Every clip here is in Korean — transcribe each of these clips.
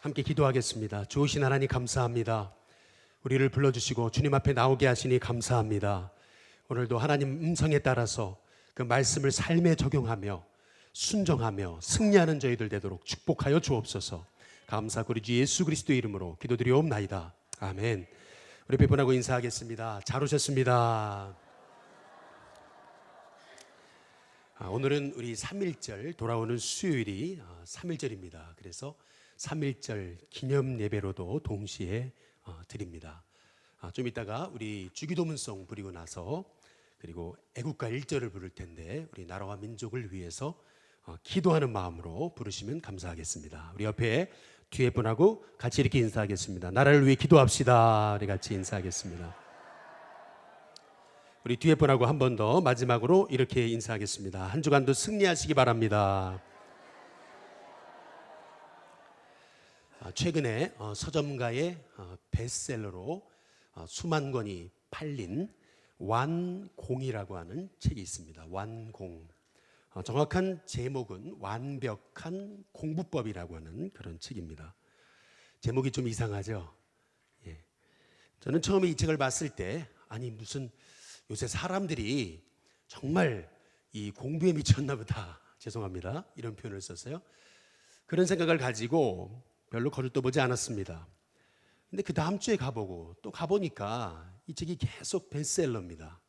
함께 기도하겠습니다. 좋으신 하나님 감사합니다. 우리를 불러주시고 주님 앞에 나오게 하시니 감사합니다. 오늘도 하나님 음성에 따라서 그 말씀을 삶에 적용하며 순종하며 승리하는 저희들 되도록 축복하여 주옵소서. 감사하고 우리 주 예수 그리스도의 이름으로 기도드리옵나이다. 아멘. 우리 배분하고 인사하겠습니다. 잘 오셨습니다. 오늘은 우리 3.1절 돌아오는 수요일이 3.1절입니다. 그래서 3.1절 기념 예배로도 동시에 드립니다. 좀 이따가 우리 주기도문송 부리고 나서 그리고 애국가 1절을 부를 텐데 우리 나라와 민족을 위해서 기도하는 마음으로 부르시면 감사하겠습니다. 우리 옆에 뒤에 분하고 같이 이렇게 인사하겠습니다. 나라를 위해 기도합시다. 우리 같이 인사하겠습니다. 우리 뒤에 분하고 한 번 더 마지막으로 이렇게 인사하겠습니다. 한 주간도 승리하시기 바랍니다. 최근에 서점가의 베스트셀러로 수만 권이 팔린 완공이라고 하는 책이 있습니다. 완공. 정확한 제목은 완벽한 공부법이라고 하는 그런 책입니다. 제목이 좀 이상하죠? 예. 저는 처음에 이 책을 봤을 때 아니 무슨 요새 사람들이 정말 이 공부에 미쳤나 보다. 죄송합니다. 이런 표현을 썼어요. 그런 생각을 가지고 별로 거들떠보지 않았습니다. 근데 그 다음 주에 가보고 또 가보니까 이 책이 계속 베스트셀러입니다.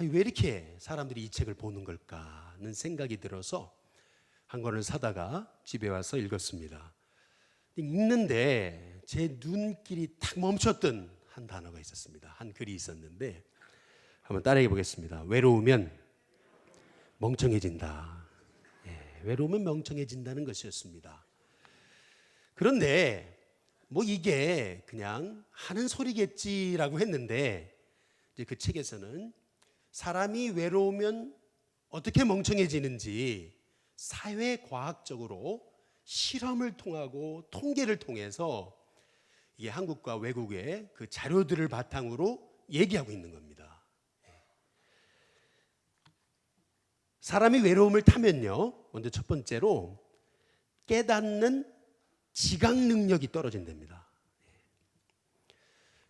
왜 이렇게 사람들이 이 책을 보는 걸까 하는 생각이 들어서 한 권을 사다가 집에 와서 읽었습니다. 읽는데 제 눈길이 탁 멈췄던 한 단어가 있었습니다. 한 글이 있었는데 한번 따라해 보겠습니다. 외로우면 멍청해진다. 외로우면 멍청해진다는 것이었습니다. 그런데 뭐 이게 그냥 하는 소리겠지라고 했는데 이제 그 책에서는 사람이 외로우면 어떻게 멍청해지는지 사회과학적으로 실험을 통하고 통계를 통해서 이게 한국과 외국의 그 자료들을 바탕으로 얘기하고 있는 겁니다. 사람이 외로움을 타면요, 먼저 첫 번째로 깨닫는 지각 능력이 떨어진답니다.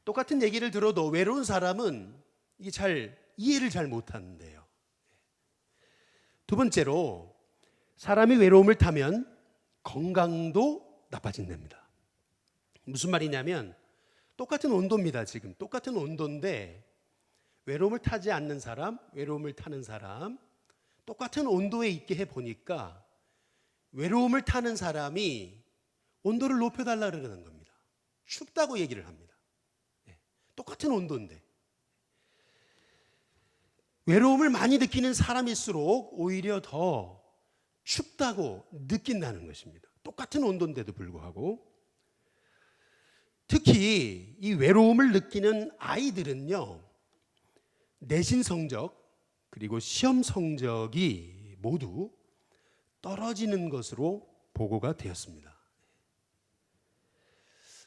똑같은 얘기를 들어도 외로운 사람은 이게 이해를 잘 못하는데요. 두 번째로 사람이 외로움을 타면 건강도 나빠진답니다. 무슨 말이냐면 똑같은 온도입니다. 지금 똑같은 온도인데 외로움을 타지 않는 사람, 외로움을 타는 사람 똑같은 온도에 있게 해보니까 외로움을 타는 사람이 온도를 높여달라 그러는 겁니다. 춥다고 얘기를 합니다. 똑같은 온도인데 외로움을 많이 느끼는 사람일수록 오히려 더 춥다고 느낀다는 것입니다. 똑같은 온도인데도 불구하고 특히 이 외로움을 느끼는 아이들은요, 내신 성적 그리고 시험 성적이 모두 떨어지는 것으로 보고가 되었습니다.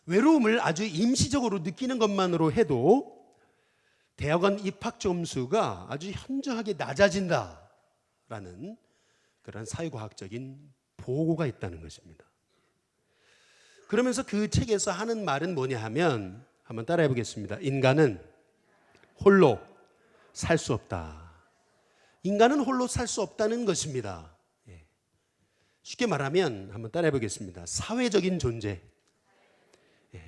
외로움을 아주 임시적으로 느끼는 것만으로 해도 대학원 입학 점수가 아주 현저하게 낮아진다라는 그런 사회과학적인 보고가 있다는 것입니다. 그러면서 그 책에서 하는 말은 뭐냐 하면 한번 따라해 보겠습니다. 인간은 홀로 살 수 없다. 인간은 홀로 살 수 없다는 것입니다. 쉽게 말하면 한번 따라해 보겠습니다. 사회적인 존재.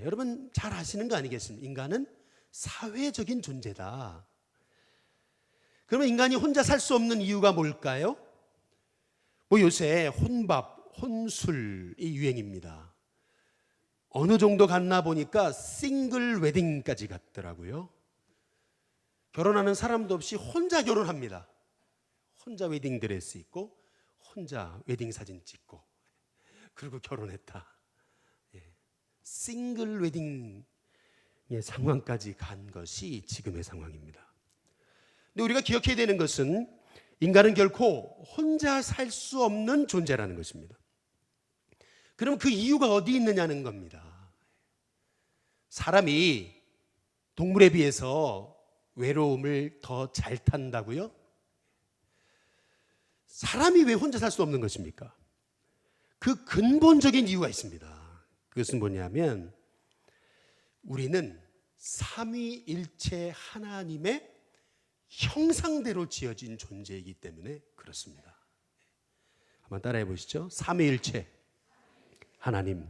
여러분 잘 아시는 거 아니겠습니까? 인간은 사회적인 존재다. 그러면 인간이 혼자 살 수 없는 이유가 뭘까요? 요새 혼밥, 혼술이 유행입니다. 어느 정도 갔나 보니까 싱글 웨딩까지 갔더라고요. 결혼하는 사람도 없이 혼자 결혼합니다. 혼자 웨딩 드레스 입고 혼자 웨딩 사진 찍고 그리고 결혼했다. 싱글 웨딩의 상황까지 간 것이 지금의 상황입니다. 근데 우리가 기억해야 되는 것은 인간은 결코 혼자 살 수 없는 존재라는 것입니다. 그럼 그 이유가 어디 있느냐는 겁니다. 사람이 동물에 비해서 외로움을 더 잘 탄다고요? 사람이 왜 혼자 살 수 없는 것입니까? 그 근본적인 이유가 있습니다. 그것은 뭐냐면 우리는 삼위일체 하나님의 형상대로 지어진 존재이기 때문에 그렇습니다. 한번 따라해 보시죠. 삼위일체 하나님.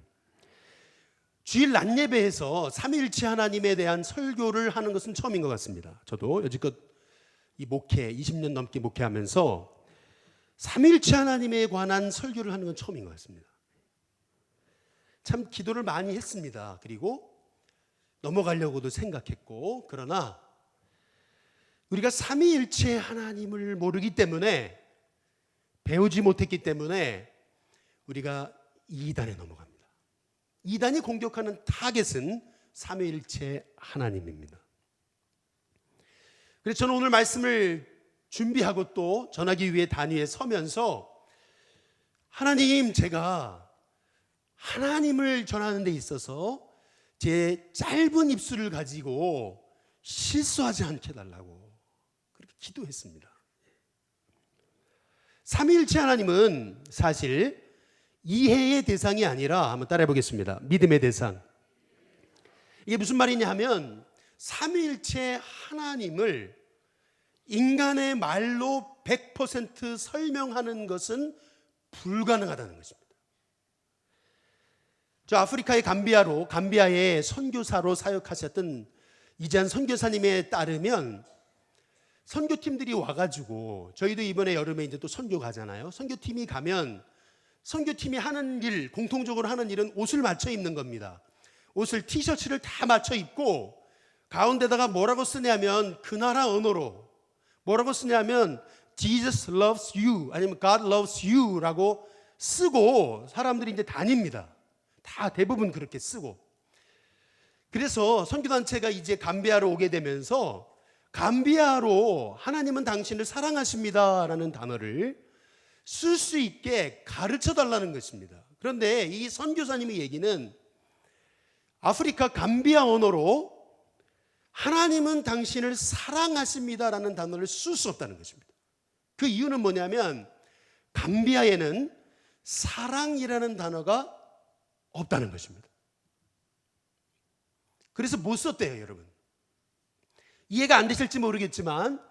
주일 낮 예배에서 삼위일체 하나님에 대한 설교를 하는 것은 처음인 것 같습니다. 저도 여지껏 이 목회 20년 넘게 목회하면서 삼위일체 하나님에 관한 설교를 하는 건 처음인 것 같습니다. 참 기도를 많이 했습니다. 그리고 넘어가려고도 생각했고, 그러나 우리가 삼위일체 하나님을 모르기 때문에, 배우지 못했기 때문에 우리가 이단에 넘어갑니다. 이단이 공격하는 타겟은 삼위일체 하나님입니다. 그래서 저는 오늘 말씀을 준비하고 또 전하기 위해 단위에 서면서 하나님, 제가 하나님을 전하는 데 있어서 제 짧은 입술을 가지고 실수하지 않게 해달라고 그렇게 기도했습니다. 삼위일체 하나님은 사실 이해의 대상이 아니라, 한번 따라해 보겠습니다. 믿음의 대상. 이게 무슨 말이냐 하면 삼위일체 하나님을 인간의 말로 100% 설명하는 것은 불가능하다는 것입니다. 저 아프리카의 감비아의 선교사로 사역하셨던 이재한 선교사님에 따르면 선교팀들이 와가지고, 저희도 이번에 여름에 이제 또 선교 가잖아요. 선교팀이 가면 선교팀이 하는 일, 공통적으로 하는 일은 옷을 맞춰 입는 겁니다. 옷을 티셔츠를 다 맞춰 입고 가운데다가 뭐라고 쓰냐면 그 나라 언어로 뭐라고 쓰냐면 Jesus loves you 아니면 God loves you 라고 쓰고 사람들이 이제 다닙니다. 다 대부분 그렇게 쓰고. 그래서 선교단체가 이제 감비아로 오게 되면서 감비아로 하나님은 당신을 사랑하십니다 라는 단어를 쓸 수 있게 가르쳐 달라는 것입니다. 그런데 이 선교사님의 얘기는 아프리카 감비아 언어로 하나님은 당신을 사랑하십니다 라는 단어를 쓸 수 없다는 것입니다. 그 이유는 뭐냐면 감비아에는 사랑이라는 단어가 없다는 것입니다. 그래서 못 썼대요, 여러분. 이해가 안 되실지 모르겠지만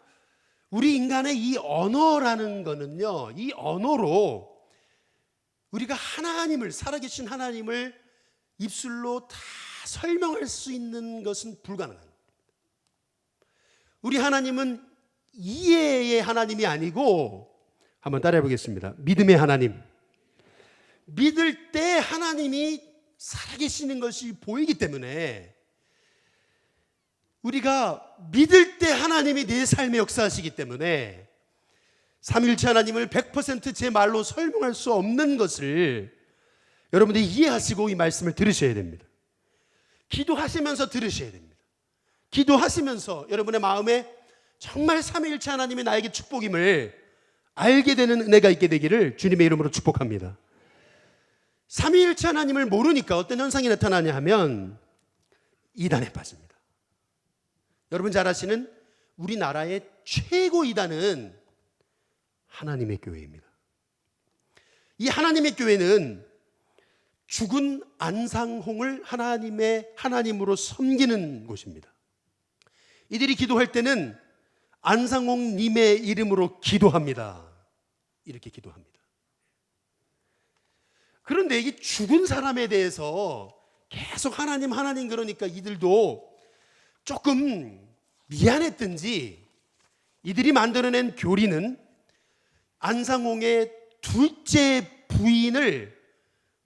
우리 인간의 이 언어라는 거는요, 이 언어로 우리가 하나님을, 살아계신 하나님을 입술로 다 설명할 수 있는 것은 불가능합니다. 우리 하나님은 이해의 하나님이 아니고, 한번 따라해 보겠습니다. 믿음의 하나님. 믿을 때 하나님이 살아계시는 것이 보이기 때문에 우리가 믿을 때 하나님이 내 삶에 역사하시기 때문에 삼위일체 하나님을 100% 제 말로 설명할 수 없는 것을 여러분들이 이해하시고 이 말씀을 들으셔야 됩니다. 기도하시면서 들으셔야 됩니다. 기도하시면서 여러분의 마음에 정말 삼위일체 하나님이 나에게 축복임을 알게 되는 은혜가 있게 되기를 주님의 이름으로 축복합니다. 삼위일체 하나님을 모르니까 어떤 현상이 나타나냐 하면 이단에 빠집니다. 여러분 잘 아시는 우리나라의 최고 이단은 하나님의 교회입니다. 이 하나님의 교회는 죽은 안상홍을 하나님으로 섬기는 곳입니다. 이들이 기도할 때는 안상홍 님의 이름으로 기도합니다. 이렇게 기도합니다. 그런데 이 죽은 사람에 대해서 계속 하나님 그러니까 이들도 조금 미안했든지 이들이 만들어낸 교리는 안상홍의 둘째 부인을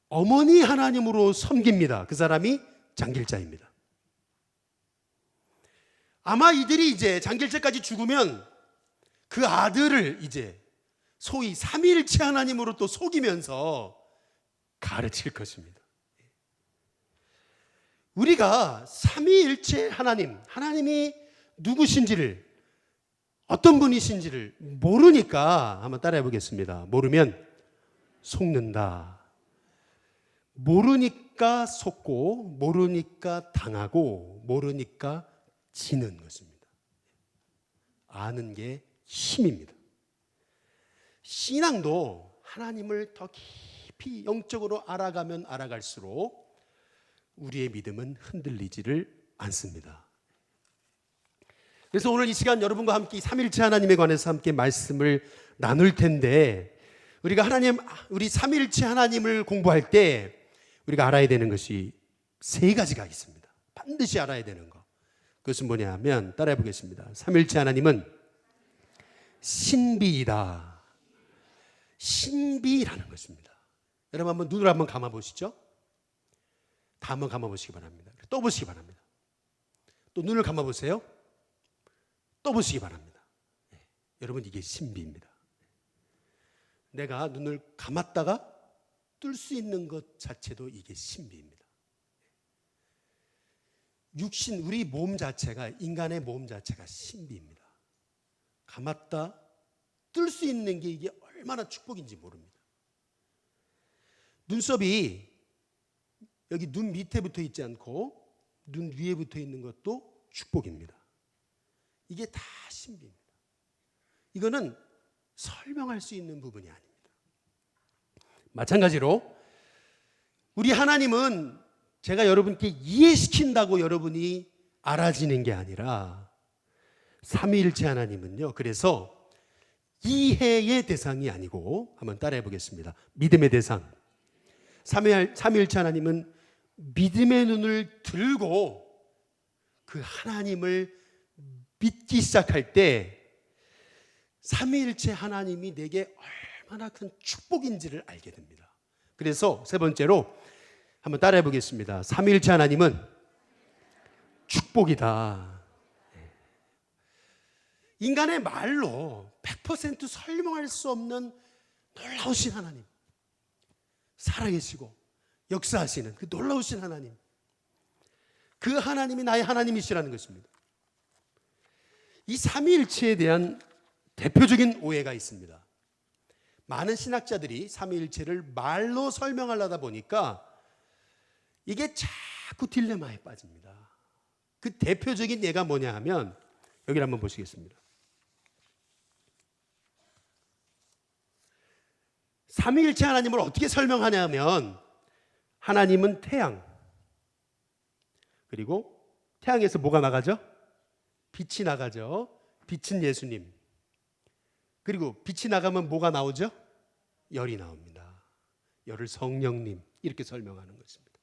어머니 하나님으로 섬깁니다. 그 사람이 장길자입니다. 아마 이들이 이제 장길자까지 죽으면 그 아들을 이제 소위 삼위일체 하나님으로 또 속이면서 가르칠 것입니다. 우리가 삼위일체 하나님이 누구신지를, 어떤 분이신지를 모르니까, 한번 따라해 보겠습니다. 모르면 속는다. 모르니까 속고, 모르니까 당하고, 모르니까 지는 것입니다. 아는 게 힘입니다. 신앙도 하나님을 더 깊이 영적으로 알아가면 알아갈수록 우리의 믿음은 흔들리지를 않습니다. 그래서 오늘 이 시간 여러분과 함께 삼일체 하나님에 관해서 함께 말씀을 나눌 텐데, 우리가 우리 삼일체 하나님을 공부할 때 우리가 알아야 되는 것이 세 가지가 있습니다. 반드시 알아야 되는 것. 그것은 뭐냐 하면, 따라해 보겠습니다. 삼일체 하나님은 신비이다. 신비라는 것입니다. 여러분 한번 눈을 한번 감아 보시죠. 다 한번 감아 보시기 바랍니다. 떠 보시기 바랍니다. 또 눈을 감아 보세요. 떠 보시기 바랍니다. 여러분, 이게 신비입니다. 내가 눈을 감았다가 뜰 수 있는 것 자체도 이게 신비입니다. 육신, 우리 몸 자체가, 인간의 몸 자체가 신비입니다. 감았다 뜰 수 있는 게 이게 얼마나 축복인지 모릅니다. 눈썹이 여기 눈 밑에 붙어 있지 않고 눈 위에 붙어 있는 것도 축복입니다. 이게 다 신비입니다. 이거는 설명할 수 있는 부분이 아닙니다. 마찬가지로 우리 하나님은 제가 여러분께 이해시킨다고 여러분이 알아지는 게 아니라, 삼위일체 하나님은요, 그래서 이해의 대상이 아니고, 한번 따라해 보겠습니다. 믿음의 대상. 삼위일체 하나님은 믿음의 눈을 들고 그 하나님을 믿기 시작할 때 삼위일체 하나님이 내게 얼마나 큰 축복인지를 알게 됩니다. 그래서 세 번째로 한번 따라해 보겠습니다. 삼위일체 하나님은 축복이다. 인간의 말로 100% 설명할 수 없는 놀라우신 하나님, 살아계시고 역사하시는 그 놀라우신 하나님, 그 하나님이 나의 하나님이시라는 것입니다. 이 삼위일체에 대한 대표적인 오해가 있습니다. 많은 신학자들이 삼위일체를 말로 설명하려다 보니까 이게 자꾸 딜레마에 빠집니다. 그 대표적인 예가 뭐냐 하면, 여기를 한번 보시겠습니다. 삼위일체 하나님을 어떻게 설명하냐면, 하나님은 태양, 그리고 태양에서 뭐가 나가죠? 빛이 나가죠. 빛은 예수님. 그리고 빛이 나가면 뭐가 나오죠? 열이 나옵니다. 열을 성령님, 이렇게 설명하는 것입니다.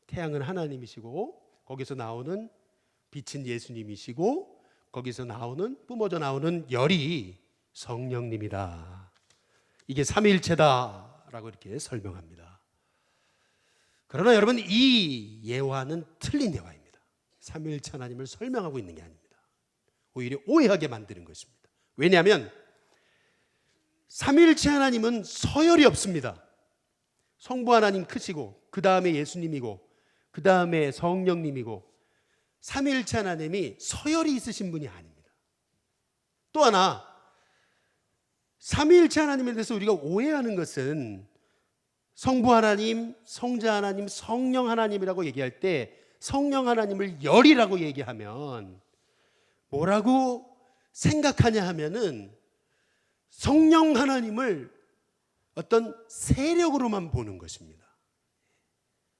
태양은 하나님이시고, 거기서 나오는 빛은 예수님이시고, 거기서 나오는, 뿜어져 나오는 열이 성령님이다. 이게 삼위일체다라고 이렇게 설명합니다. 그러나 여러분, 이 예화는 틀린 예화입니다. 삼위일체 하나님을 설명하고 있는 게 아닙니다. 오히려 오해하게 만드는 것입니다. 왜냐하면 삼위일체 하나님은 서열이 없습니다. 성부 하나님 크시고, 그 다음에 예수님이고, 그 다음에 성령님이고, 삼위일체 하나님이 서열이 있으신 분이 아닙니다. 또 하나, 삼위일체 하나님에 대해서 우리가 오해하는 것은, 성부 하나님, 성자 하나님, 성령 하나님이라고 얘기할 때 성령 하나님을 열이라고 얘기하면 뭐라고 생각하냐 하면은, 성령 하나님을 어떤 세력으로만 보는 것입니다.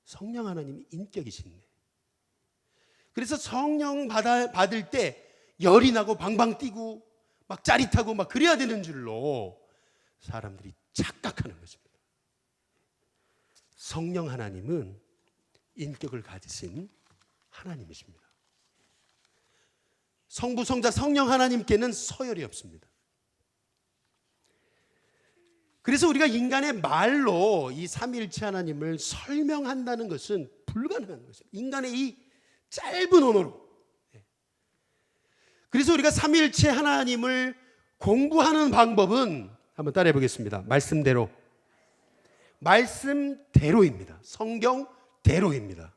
성령 하나님이 인격이신데, 그래서 성령 받을 때 열이 나고 방방 뛰고 막 짜릿하고 막 그래야 되는 줄로 사람들이 착각하는 것입니다. 성령 하나님은 인격을 가지신 하나님이십니다. 성부, 성자, 성령 하나님께는 서열이 없습니다. 그래서 우리가 인간의 말로 이 삼위일체 하나님을 설명한다는 것은 불가능한 것입니다. 인간의 이 짧은 언어로. 그래서 우리가 삼위일체 하나님을 공부하는 방법은, 한번 따라해 보겠습니다. 말씀대로입니다. 성경대로입니다.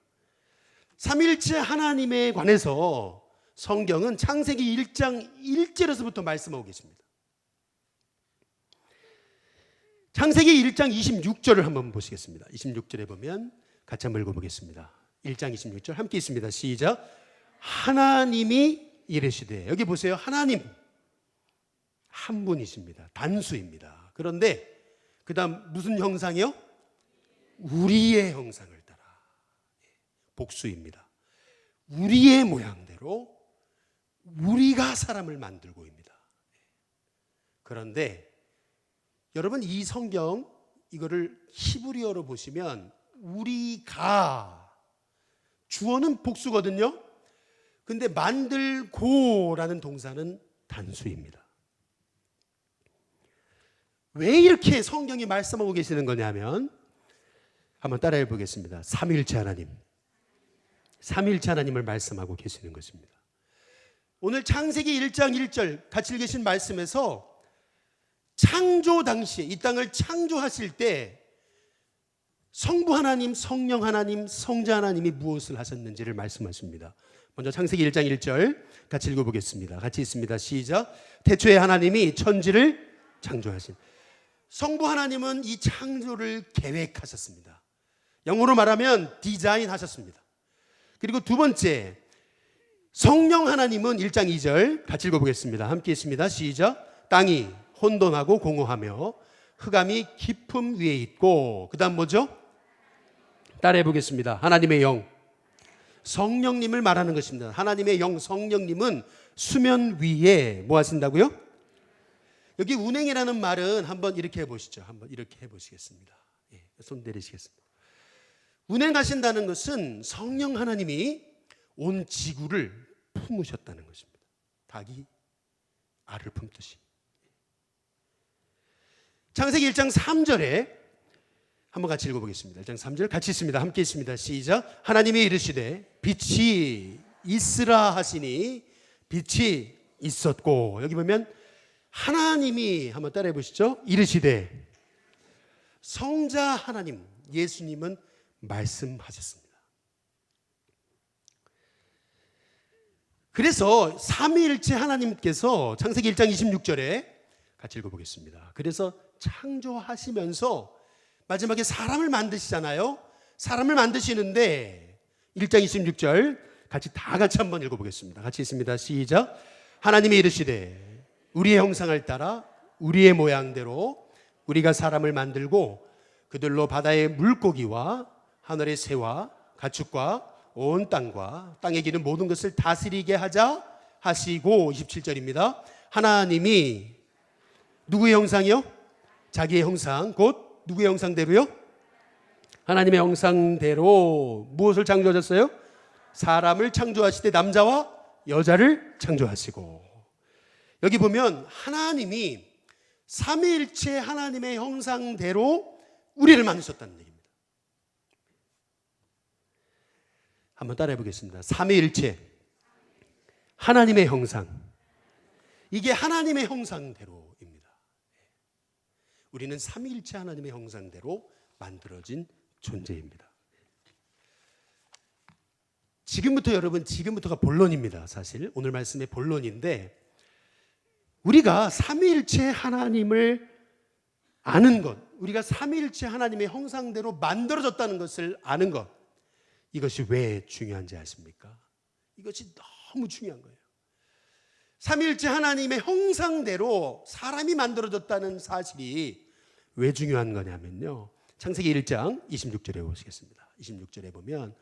삼위일체 하나님에 관해서 성경은 창세기 1장 1절에서부터 말씀하고 계십니다. 창세기 1장 26절을 한번 보시겠습니다. 26절에 보면 같이 한번 읽어보겠습니다. 1장 26절 함께 있습니다. 시작. 하나님이 이르시되, 여기 보세요. 하나님 한 분이십니다. 단수입니다. 그런데 그 다음 무슨 형상이요? 우리의 형상을 따라. 복수입니다. 우리의 모양대로 우리가 사람을 만들고입니다. 그런데 여러분, 이 성경 이거를 히브리어로 보시면 우리가, 주어는 복수거든요. 근데 만들고라는 동사는 단수입니다. 왜 이렇게 성경이 말씀하고 계시는 거냐면, 한번 따라해 보겠습니다. 삼위일체 하나님, 삼위일체 하나님을 말씀하고 계시는 것입니다. 오늘 창세기 1장 1절 같이 읽으신 말씀에서 창조 당시에, 이 땅을 창조하실 때 성부 하나님, 성령 하나님, 성자 하나님이 무엇을 하셨는지를 말씀하십니다. 먼저 창세기 1장 1절 같이 읽어보겠습니다. 같이 있습니다. 시작. 태초에 하나님이 천지를 창조하신, 성부 하나님은 이 창조를 계획하셨습니다. 영어로 말하면 디자인 하셨습니다. 그리고 두 번째, 성령 하나님은 1장 2절 같이 읽어보겠습니다. 함께 있습니다. 시작. 땅이 혼돈하고 공허하며 흑암이 깊음 위에 있고, 그 다음 뭐죠? 따라해 보겠습니다. 하나님의 영, 성령님을 말하는 것입니다. 하나님의 영, 성령님은 수면 위에 뭐 하신다고요? 여기 운행이라는 말은 한번 이렇게 해보시죠. 한번 이렇게 해보시겠습니다. 예, 손 내리시겠습니다. 운행하신다는 것은 성령 하나님이 온 지구를 품으셨다는 것입니다. 닭이 알을 품듯이. 창세기 1장 3절에 한번 같이 읽어보겠습니다. 1장 3절 같이 있습니다. 함께 있습니다. 시작. 하나님이 이르시되 빛이 있으라 하시니 빛이 있었고, 여기 보면 하나님이, 한번 따라해 보시죠. 이르시되, 성자 하나님 예수님은 말씀하셨습니다. 그래서 삼위일체 하나님께서 창세기 1장 26절에 같이 읽어보겠습니다. 그래서 창조하시면서 마지막에 사람을 만드시잖아요. 사람을 만드시는데 1장 26절 다 같이 한번 읽어보겠습니다. 같이 있습니다. 시작. 하나님이 이르시되 우리의 형상을 따라 우리의 모양대로 우리가 사람을 만들고 그들로 바다의 물고기와 하늘의 새와 가축과 온 땅과 땅에 기는 모든 것을 다스리게 하자 하시고, 27절입니다. 하나님이 누구의 형상이요? 자기의 형상, 곧 누구의 형상대로요? 하나님의 형상대로 무엇을 창조하셨어요? 사람을 창조하실 때 남자와 여자를 창조하시고, 여기 보면 하나님이 삼위일체 하나님의 형상대로 우리를 만드셨다는 얘기입니다. 한번 따라해 보겠습니다. 삼위일체 하나님의 형상, 이게 하나님의 형상대로입니다. 우리는 삼위일체 하나님의 형상대로 만들어진 존재입니다. 지금부터 여러분, 지금부터가 본론입니다. 사실 오늘 말씀의 본론인데, 우리가 삼위일체 하나님을 아는 것, 우리가 삼위일체 하나님의 형상대로 만들어졌다는 것을 아는 것, 이것이 왜 중요한지 아십니까? 이것이 너무 중요한 거예요. 삼위일체 하나님의 형상대로 사람이 만들어졌다는 사실이 왜 중요한 거냐면요, 창세기 1장 26절에 보시겠습니다. 26절에 보면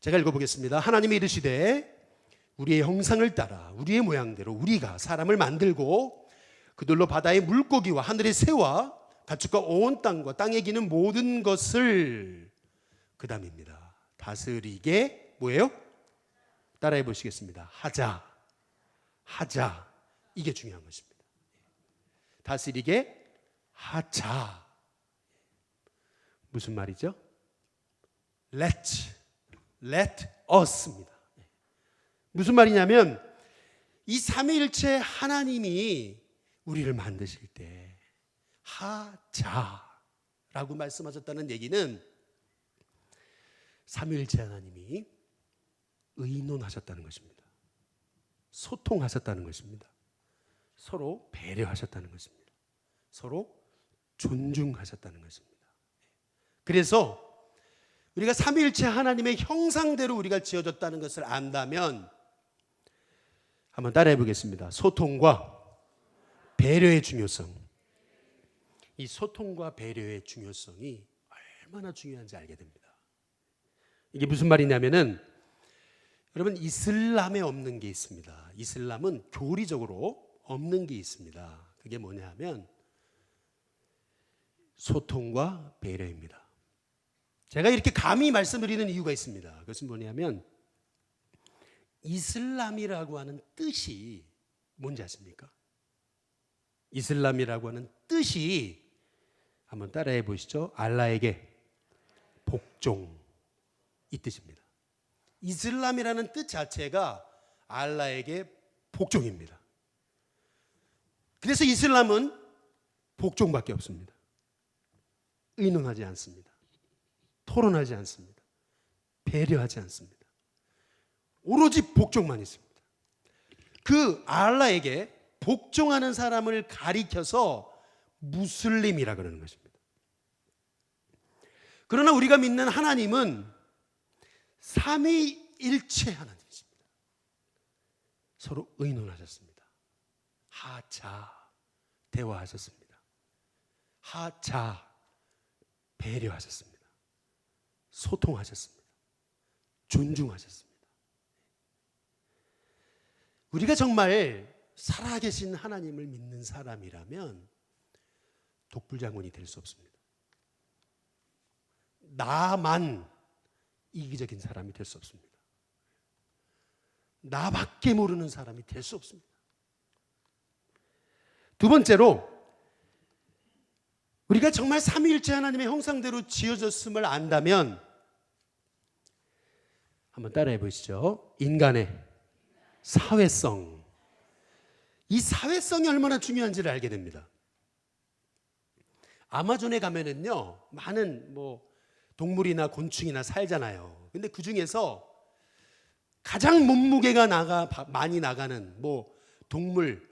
제가 읽어보겠습니다. 하나님이 이르시되 우리의 형상을 따라 우리의 모양대로 우리가 사람을 만들고 그들로 바다의 물고기와 하늘의 새와 가축과 온 땅과 땅에 기는 모든 것을, 그 다음입니다, 다스리게 뭐예요? 따라해 보시겠습니다. 하자. 이게 중요한 것입니다. 다스리게 하자. 무슨 말이죠? let us입니다. 무슨 말이냐면, 이 삼위일체 하나님이 우리를 만드실 때 하자라고 말씀하셨다는 얘기는 삼위일체 하나님이 의논하셨다는 것입니다. 소통하셨다는 것입니다. 서로 배려하셨다는 것입니다. 서로 존중하셨다는 것입니다. 그래서 우리가 삼위일체 하나님의 형상대로 우리가 지어졌다는 것을 안다면, 한번 따라해 보겠습니다. 소통과 배려의 중요성. 이 소통과 배려의 중요성이 얼마나 중요한지 알게 됩니다. 이게 무슨 말이냐면은 여러분 이슬람에 없는 게 있습니다. 이슬람은 교리적으로 없는 게 있습니다. 그게 뭐냐 하면 소통과 배려입니다. 제가 이렇게 감히 말씀드리는 이유가 있습니다. 그것은 뭐냐면 이슬람이라고 하는 뜻이 뭔지 아십니까? 이슬람이라고 하는 뜻이 한번 따라해 보시죠. 알라에게 복종, 이 뜻입니다. 이슬람이라는 뜻 자체가 알라에게 복종입니다. 그래서 이슬람은 복종밖에 없습니다. 의논하지 않습니다. 토론하지 않습니다. 배려하지 않습니다. 오로지 복종만 있습니다. 그 알라에게 복종하는 사람을 가리켜서 무슬림이라 그러는 것입니다. 그러나 우리가 믿는 하나님은 삼위일체 하나님이십니다. 서로 의논하셨습니다. 하차 대화하셨습니다. 하차 배려하셨습니다. 소통하셨습니다. 존중하셨습니다. 우리가 정말 살아계신 하나님을 믿는 사람이라면 독불장군이 될 수 없습니다. 나만 이기적인 사람이 될 수 없습니다. 나밖에 모르는 사람이 될 수 없습니다. 두 번째로 우리가 정말 삼위일체 하나님의 형상대로 지어졌음을 안다면 한번 따라해 보시죠. 인간의 사회성. 이 사회성이 얼마나 중요한지를 알게 됩니다. 아마존에 가면은요, 많은 동물이나 곤충이나 살잖아요. 근데 그 중에서 가장 몸무게가 많이 나가는 동물,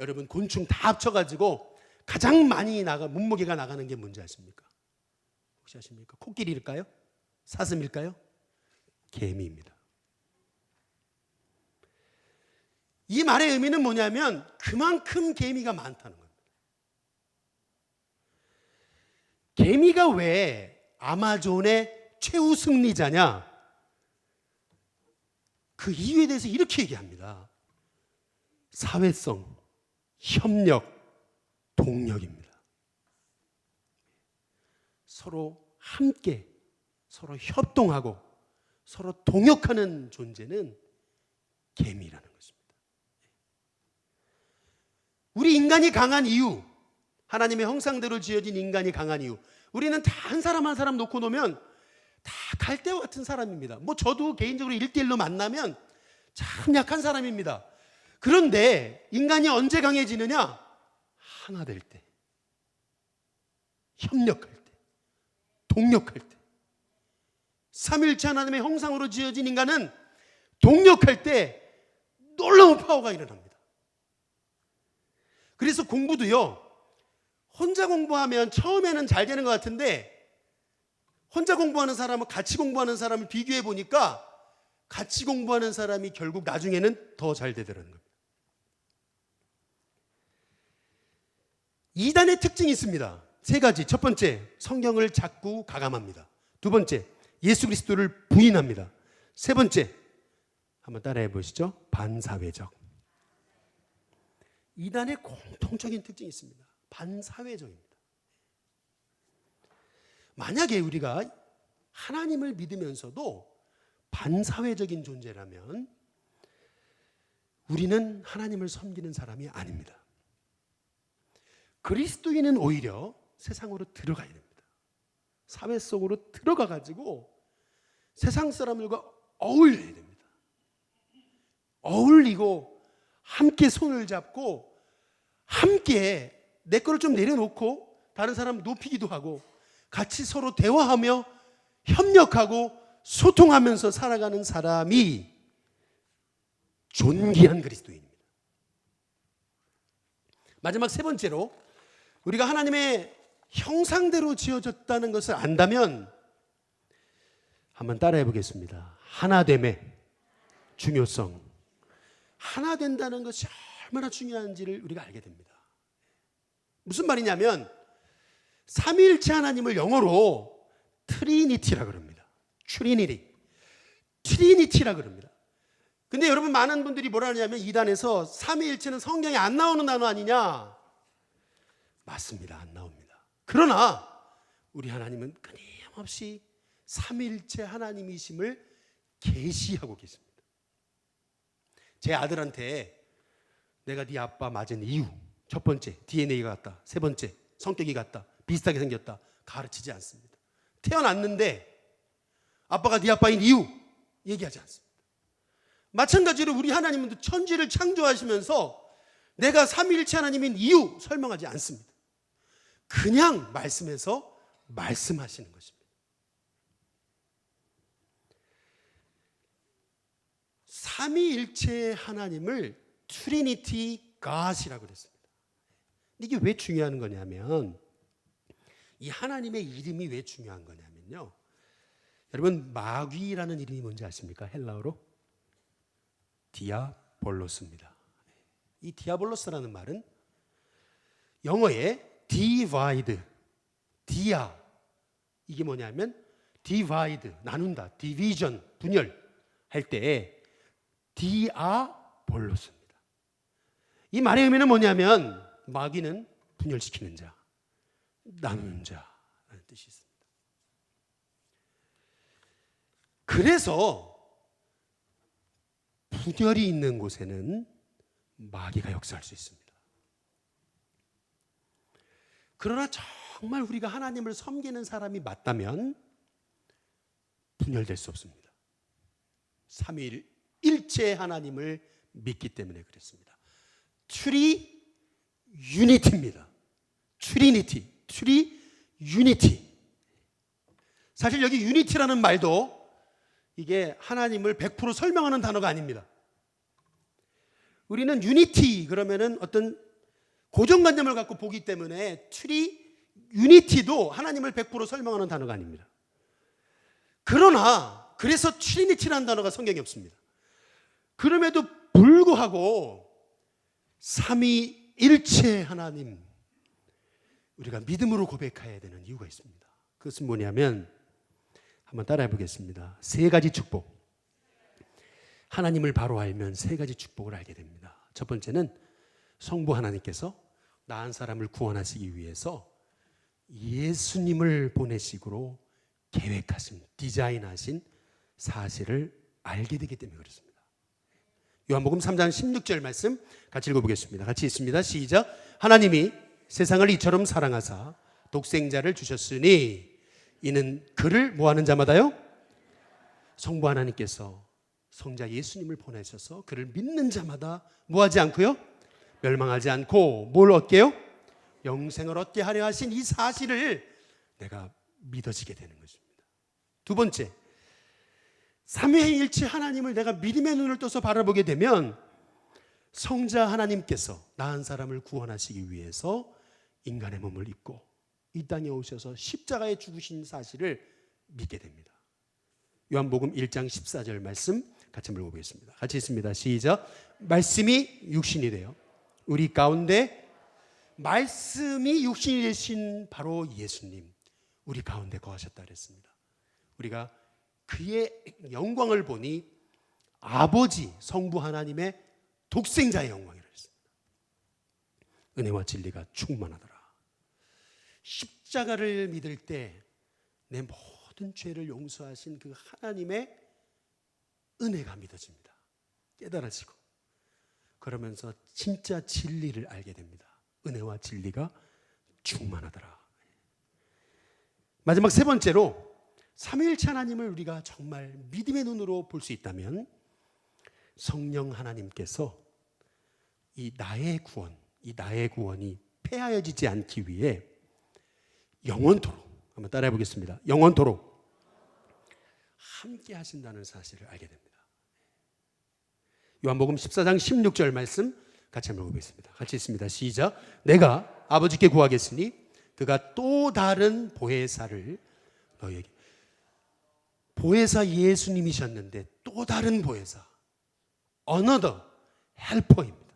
여러분 곤충 다 합쳐가지고 가장 많이 몸무게가 나가는 게 뭔지 아십니까? 혹시 아십니까? 코끼리일까요? 사슴일까요? 개미입니다. 이 말의 의미는 뭐냐면 그만큼 개미가 많다는 겁니다. 개미가 왜 아마존의 최후 승리자냐? 그 이유에 대해서 이렇게 얘기합니다. 사회성, 협력, 동력입니다. 서로 함께, 서로 협동하고 서로 동역하는 존재는 개미라는 것입니다. 우리 인간이 강한 이유, 하나님의 형상대로 지어진 인간이 강한 이유, 우리는 다 한 사람 한 사람 놓고 놓으면 다 갈대와 같은 사람입니다. 저도 개인적으로 1대1로 만나면 참 약한 사람입니다. 그런데 인간이 언제 강해지느냐? 하나 될 때, 협력할 때, 동력할 때. 삼위일체 하나님의 형상으로 지어진 인간은 동력할 때 놀라운 파워가 일어납니다. 그래서 공부도요, 혼자 공부하면 처음에는 잘 되는 것 같은데 혼자 공부하는 사람은 같이 공부하는 사람을 비교해 보니까 같이 공부하는 사람이 결국 나중에는 더 잘 되더라는 겁니다. 이단의 특징이 있습니다. 세 가지. 첫 번째, 성경을 자꾸 가감합니다. 두 번째, 예수 그리스도를 부인합니다. 세 번째, 한번 따라해 보시죠. 반사회적. 이단의 공통적인 특징이 있습니다. 반사회적입니다. 만약에 우리가 하나님을 믿으면서도 반사회적인 존재라면 우리는 하나님을 섬기는 사람이 아닙니다. 그리스도인은 오히려 세상으로 들어가야 됩니다. 사회 속으로 들어가 가지고 세상 사람들과 어울려야 됩니다. 어울리고 함께 손을 잡고 함께 내 거를 좀 내려놓고 다른 사람 높이기도 하고 같이 서로 대화하며 협력하고 소통하면서 살아가는 사람이 존귀한 그리스도인입니다. 마지막 세 번째로 우리가 하나님의 형상대로 지어졌다는 것을 안다면 한번 따라해 보겠습니다. 하나됨의 중요성. 하나 된다는 것이 얼마나 중요한지를 우리가 알게 됩니다. 무슨 말이냐면 삼위일체 하나님을 영어로 트리니티라고 합니다. 트리니티라 그럽니다. 근데 여러분, 많은 분들이 뭐라 하냐면 이단에서 삼위일체는 성경에 안 나오는 단어 아니냐? 맞습니다. 안 나옵니다. 그러나 우리 하나님은 끊임없이 삼위일체 하나님이심을 계시하고 계십니다. 제 아들한테 내가 네 아빠 맞은 이유, 첫 번째 DNA가 같다, 세 번째 성격이 같다, 비슷하게 생겼다 가르치지 않습니다. 태어났는데 아빠가 네 아빠인 이유 얘기하지 않습니다. 마찬가지로 우리 하나님은 천지를 창조하시면서 내가 삼위일체 하나님인 이유 설명하지 않습니다. 그냥 말씀해서 말씀하시는 것입니다. 삼위일체 하나님을 트리니티 갓이라고 그랬습니다. 이게 왜 중요한 거냐면, 이 하나님의 이름이 왜 중요한 거냐면요, 여러분, 마귀라는 이름이 뭔지 아십니까? 헬라어로 디아볼로스입니다. 이 디아볼로스라는 말은 영어에 divide, 디아, 이게 뭐냐면 divide, 나눈다, division, 분열 할 때 디아볼로스입니다. 이 말의 의미는 뭐냐면 마귀는 분열시키는 자, 나누는 자라는 뜻이 있습니다. 그래서 분열이 있는 곳에는 마귀가 역사할 수 있습니다. 그러나 정말 우리가 하나님을 섬기는 사람이 맞다면 분열될 수 없습니다. 삼위일체 하나님을 믿기 때문에 그렇습니다. 트리유니티입니다. 트리유니티. 사실 여기 유니티라는 말도 이게 하나님을 100% 설명하는 단어가 아닙니다. 우리는 유니티 그러면은 어떤 고정관념을 갖고 보기 때문에 유니티도 하나님을 100% 설명하는 단어가 아닙니다. 그러나 그래서 트리니티라는 단어가 성경에 없습니다. 그럼에도 불구하고 삼위일체 하나님, 우리가 믿음으로 고백해야 되는 이유가 있습니다. 그것은 뭐냐면, 한번 따라해 보겠습니다. 세 가지 축복. 하나님을 바로 알면 세 가지 축복을 알게 됩니다. 첫 번째는 성부 하나님께서 나 한 사람을 구원하시기 위해서 예수님을 보내시기로 계획하신, 디자인하신 사실을 알게 되기 때문에 그렇습니다. 요한복음 3장 16절 말씀 같이 읽어보겠습니다. 같이 있습니다. 시작. 하나님이 세상을 이처럼 사랑하사 독생자를 주셨으니 이는 그를 뭐하는 자마다요? 성부 하나님께서 성자 예수님을 보내셔서 그를 믿는 자마다 뭐하지 않고요? 멸망하지 않고 뭘 얻게요? 영생을 얻게 하려 하신 이 사실을 내가 믿어지게 되는 것입니다. 두 번째, 삼위일체 하나님을 내가 믿음의 눈을 떠서 바라보게 되면 성자 하나님께서 나 한 사람을 구원하시기 위해서 인간의 몸을 입고 이 땅에 오셔서 십자가에 죽으신 사실을 믿게 됩니다. 요한복음 1장 14절 말씀 같이 한번 읽어보겠습니다. 같이 있습니다. 시작. 말씀이 육신이 되어 우리 가운데, 말씀이 육신이 되신 바로 예수님, 우리 가운데 거하셨다 그랬습니다. 우리가 그의 영광을 보니 아버지 성부 하나님의 독생자의 영광이라 했습니다. 은혜와 진리가 충만하더라. 십자가를 믿을 때 내 모든 죄를 용서하신 그 하나님의 은혜가 믿어집니다. 깨달아지고, 그러면서 진짜 진리를 알게 됩니다. 은혜와 진리가 충만하더라. 마지막 세 번째로, 삼위일체 하나님을 우리가 정말 믿음의 눈으로 볼 수 있다면 성령 하나님께서 이 나의 구원이 폐하여지지 않기 위해 영원토록, 한번 따라해 보겠습니다. 영원토록 함께 하신다는 사실을 알게 됩니다. 요한복음 14장 16절 말씀 같이 한번 읽어보겠습니다. 같이 있습니다. 시작. 내가 아버지께 구하겠으니 그가 또 다른 보혜사를 너희에게. 보혜사 예수님이셨는데 또 다른 보혜사, another helper입니다.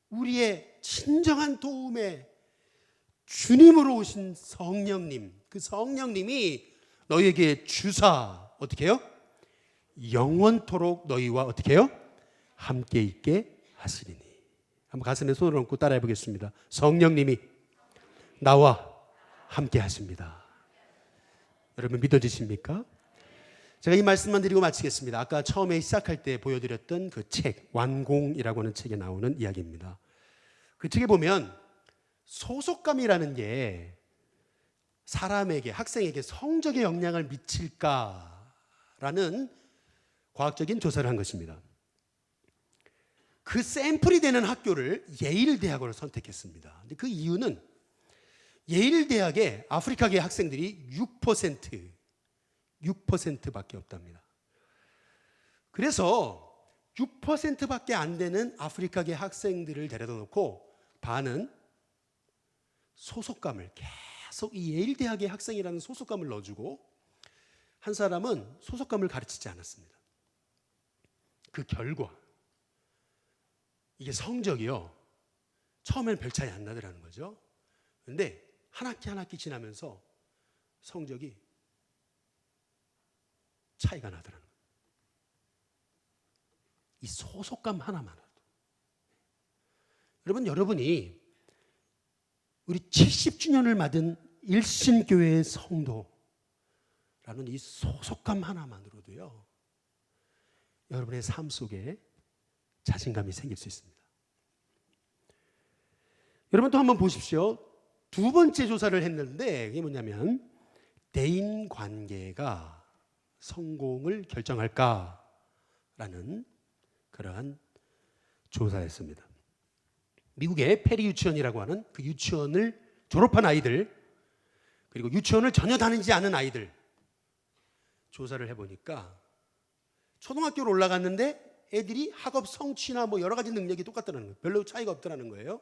우리의 진정한 도움에 주님으로 오신 성령님, 그 성령님이 너희에게 주사 어떻게 해요? 영원토록 너희와 어떻게 해요? 함께 있게 하시리니. 한번 가슴에 손을 얹고 따라해 보겠습니다. 성령님이 나와 함께 하십니다. 여러분 믿어지십니까? 제가 이 말씀만 드리고 마치겠습니다. 아까 처음에 시작할 때 보여드렸던 그 책, 완공이라고 하는 책에 나오는 이야기입니다. 그 책에 보면 소속감이라는 게 사람에게, 학생에게 성적에 영향을 미칠까라는 과학적인 조사를 한 것입니다. 그 샘플이 되는 학교를 예일대학으로 선택했습니다. 근데 그 이유는 예일대학에 아프리카계 학생들이 6%밖에 없답니다. 그래서 6%밖에 안 되는 아프리카계 학생들을 데려다 놓고 반은 소속감을 계속 이 예일대학의 학생이라는 소속감을 넣어주고 한 사람은 소속감을 가르치지 않았습니다. 그 결과 이게 성적이요, 처음에는 별 차이 안 나더라는 거죠. 그런데 한 학기 한 학기 지나면서 성적이 차이가 나더라는 거예요. 이 소속감 하나만으로도. 여러분이 우리 70주년을 맞은 일신교회의 성도라는 이 소속감 하나만으로도요, 여러분의 삶 속에 자신감이 생길 수 있습니다. 여러분 또 한번 보십시오. 두 번째 조사를 했는데 그게 뭐냐면 대인 관계가 성공을 결정할까라는 그러한 조사였습니다. 미국의 페리 유치원이라고 하는 그 유치원을 졸업한 아이들, 그리고 유치원을 전혀 다니지 않은 아이들 조사를 해보니까 초등학교로 올라갔는데 애들이 학업 성취나 뭐 여러 가지 능력이 똑같다는 거예요. 별로 차이가 없더라는 거예요.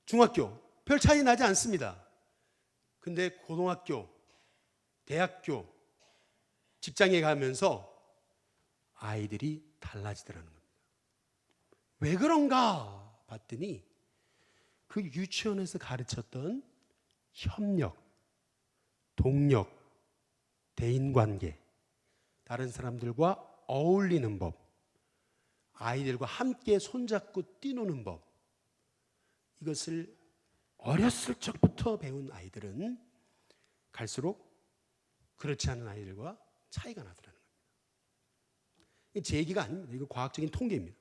중학교 별 차이 나지 않습니다. 근데 고등학교, 대학교, 직장에 가면서 아이들이 달라지더라는 겁니다. 왜 그런가 봤더니 그 유치원에서 가르쳤던 협력, 동력, 대인관계, 다른 사람들과 어울리는 법, 아이들과 함께 손잡고 뛰노는 법, 이것을 어렸을 적부터 배운 아이들은 갈수록 그렇지 않은 아이들과 차이가 나더라는 겁니다. 제 얘기가 아닙니다. 이거 과학적인 통계입니다.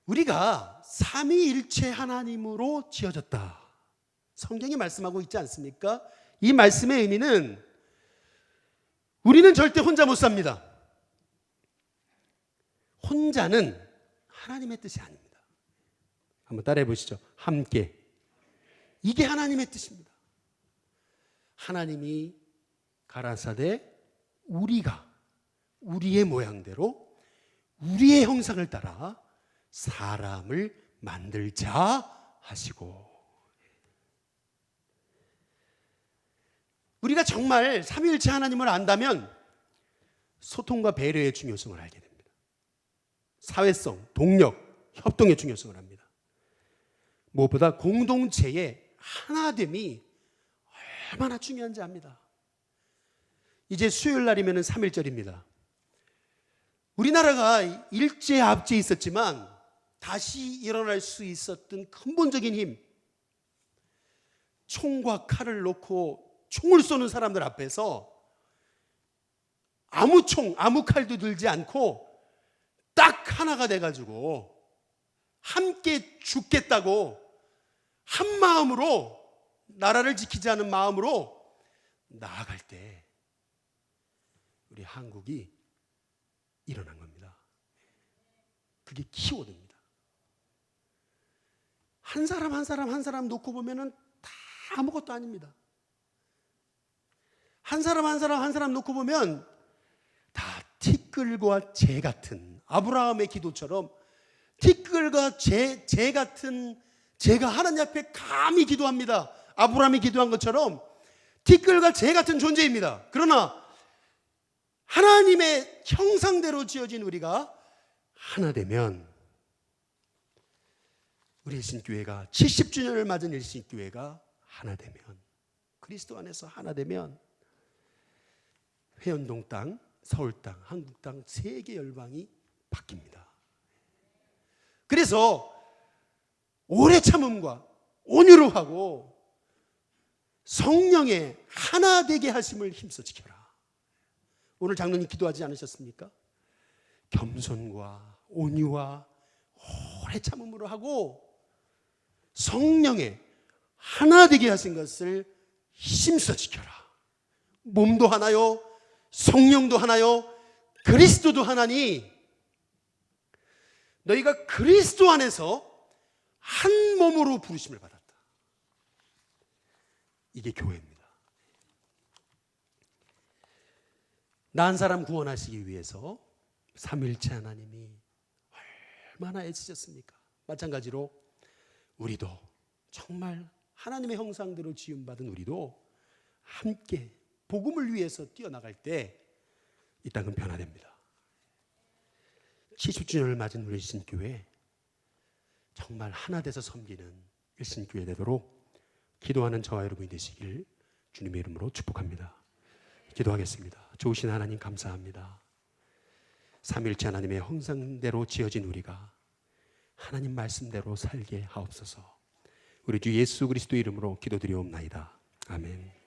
우리가 삼위일체 하나님으로 지어졌다. 성경이 말씀하고 있지 않습니까? 이 말씀의 의미는 우리는 절대 혼자 못 삽니다. 혼자는 하나님의 뜻이 아닙니다. 한번 따라해 보시죠. 함께. 이게 하나님의 뜻입니다. 하나님이 가라사대 우리가 우리의 모양대로 우리의 형상을 따라 사람을 만들자 하시고, 우리가 정말 삼위일체 하나님을 안다면 소통과 배려의 중요성을 알게 됩니다. 사회성, 동력, 협동의 중요성을 합니다. 무엇보다 공동체의 하나됨이 얼마나 중요한지 압니다. 이제 수요일 날이면 3.1절입니다. 우리나라가 일제 압제에 있었지만 다시 일어날 수 있었던 근본적인 힘, 총과 칼을 놓고 총을 쏘는 사람들 앞에서 아무 총, 아무 칼도 들지 않고 딱 하나가 돼가지고 함께 죽겠다고 한 마음으로 나라를 지키자는 마음으로 나아갈 때 우리 한국이 일어난 겁니다. 그게 키워드입니다. 한 사람 한 사람 한 사람 놓고 보면은 다 아무것도 아닙니다. 한 사람 한 사람 한 사람 놓고 보면 다 티끌과 재 같은, 아브라함의 기도처럼 티끌과 재 같은, 재가 하나님 앞에 감히 기도합니다. 아브라함이 기도한 것처럼 티끌과 재 같은 존재입니다. 그러나 하나님의 형상대로 지어진 우리가 하나 되면, 우리 일신교회가 70주년을 맞은 일신교회가 하나 되면 그리스도 안에서 하나 되면 회원동 땅, 서울 땅, 한국 땅, 세계 열방이 바뀝니다. 그래서 오래 참음과 온유로 하고 성령의 하나 되게 하심을 힘써 지켜라. 오늘 장로님 기도하지 않으셨습니까? 겸손과 온유와 오래 참음으로 하고 성령의 하나 되게 하신 것을 힘써 지켜라. 몸도 하나요, 성령도 하나요, 그리스도도 하나니 너희가 그리스도 안에서 한 몸으로 부르심을 받았다. 이게 교회입니다. 나 한 사람 구원하시기 위해서 삼위일체 하나님이 얼마나 애쓰셨습니까? 마찬가지로 우리도 정말 하나님의 형상대로 지음받은 우리도 함께 복음을 위해서 뛰어나갈 때 이 땅은 변화됩니다. 70주년을 맞은 우리 일신교회 정말 하나 돼서 섬기는 일신교회 되도록 기도하는 저와 여러분이 되시길 주님의 이름으로 축복합니다. 기도하겠습니다. 좋으신 하나님 감사합니다. 삼위일체 하나님의 형상대로 지어진 우리가 하나님 말씀대로 살게 하옵소서. 우리 주 예수 그리스도 이름으로 기도드리옵나이다. 아멘.